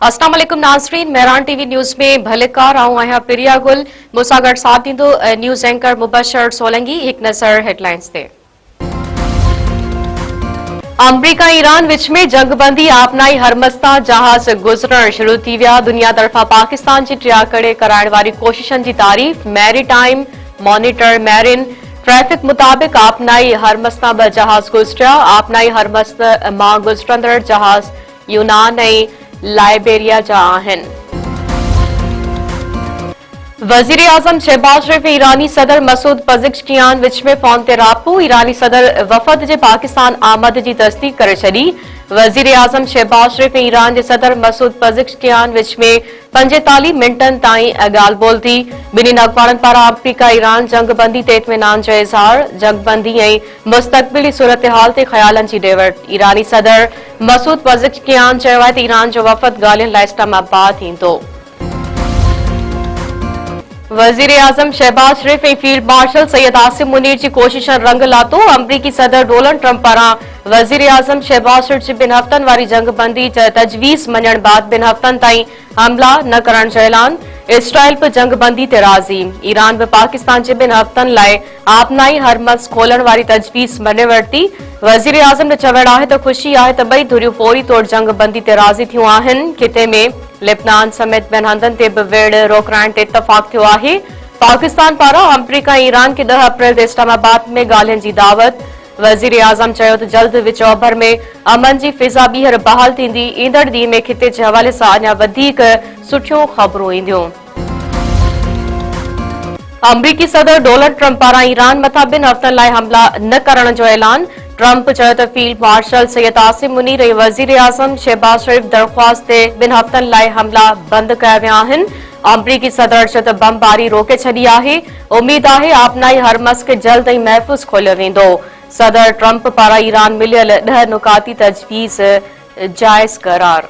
अस्सलाम वालेकुम नाज़रीन, मेहरान टीवी न्यूज़ में भलेकार आऊं आहियां प्रिया गुल। मूंसां गॾु साथ ॾींदो न्यूज़ एंकर मुबशर सोलंगी। एक नज़र हेडलाइंस ते। अमरीका ईरान विच में जंगबंदी आपनाई हरमस्ता जहाज गुज़रण शुरू थी विया। दुनिया तरफ़ां पाकिस्तान जी टियाकड़े कराइण वारी कोशिशनि जी तारीफ़। मैरीटाइम मॉनिटर मैरिन ट्रैफिक मुताबिक आपनाई हरमस्ता ब जहाज गुज़रिया। आपनाई हरमस्त मां गुज़रंदड़ जहाज यूनान ऐं लाइबेरिया जा आहिनि। वजीर आजम शहबाज शरीफ ऐं ईरानी सदर मसूद पज़ेश्कियान विच में फोन ते राब्तो। ईरानी सदर वफ़द जे पाकिस्तान आमद जी तस्दीक करे छॾी। वजीर आजम शहबाज शरीफ ऐं ईरान जे सदर मसूद पज़ेश्कियान विच में 45 मिंटनि ताईं ॻाल्हि ॿोल थी। ॿिन्हिनि अॻवाननि पारां अमरीका ईरान जंगबंदी ते इत्मीनान जो इज़हार। जंगबंदी ऐं मुस्तक़बिली सूरतहाल ते ख़्यालनि जी ॾे वठि। ईरानी सदर मसूद पज़ेश्कियान चयो आहे त ईरान जो वफ़द ॻाल्हियुनि लाइ इस्लामाबाद ईंदो। वजीर आजम शहबाज शरीफ ऐं फील्ड मार्शल सैयद आसिम मुनीर जी कोशिशनि रंग लातो। अमरीकी सदर डोनाल्ड ट्रंप पारां वजीर आजम शहबाज शरीफ जी 2 हफ़्तनि वारी जंगबंदी तजवीज़ मञण बाद 2 हफ़्तनि ताईं हमला न करण जो ऐलान। इसराइल बि जंगबंदी ते राज़ी। ईरान बि पाकिस्तान जे 2 हफ़्तनि लाइ आपनाई हरमज़ खोलण वारी तजवीज़ मञे वरिती। वजीर आजम जो चवणु आहे त ख़ुशी आहे त ॿई धुरियूं फौरी तौर जंगबंदी ते राज़ी थियूं आहिनि। खिते में लेबनान समेत ॿियनि हंधनि ते बि विड़ रोकराइण ते इतफ़ाक़ थियो आहे। पाकिस्तान पारां अमरीका ऐं ईरान खे 10 अप्रैल ते इस्लामाबाद में ॻाल्हियुनि जी दावत। वज़ीर आज़म चयो त जल्द विच ओभर में अमन जी फिज़ा ॿीहर बहाल थींदी। ईंदड़ ॾींहं में खिते जे हवाले सां अञा वधीक सुठियूं ख़बरूं ईंदियूं। अमरीकी सदर डोनाल्ड ट्रंप पारां ईरान मथां 2 हफ़्तनि लाइ हमला न करण जो ऐलान। ट्रंप चयो त फील्ड मार्शल सैयद आसिम मुनीर ऐं वज़ीर आज़म शहबाज शरीफ दरख़्वास्त ते 2 हफ़्तनि लाइ हमला बंदि कया विया आहिनि। अमरीकी सदर चयो त बमबारी रोके छॾी आहे। उमीद आहे आपनाई हरमज़ खे जल्द ऐं महफ़ूज़ खोलियो वेंदो। सदर ट्रंप पारां ईरान मिलियल 10 नुकाती तजवीज़ जाइज़ करार।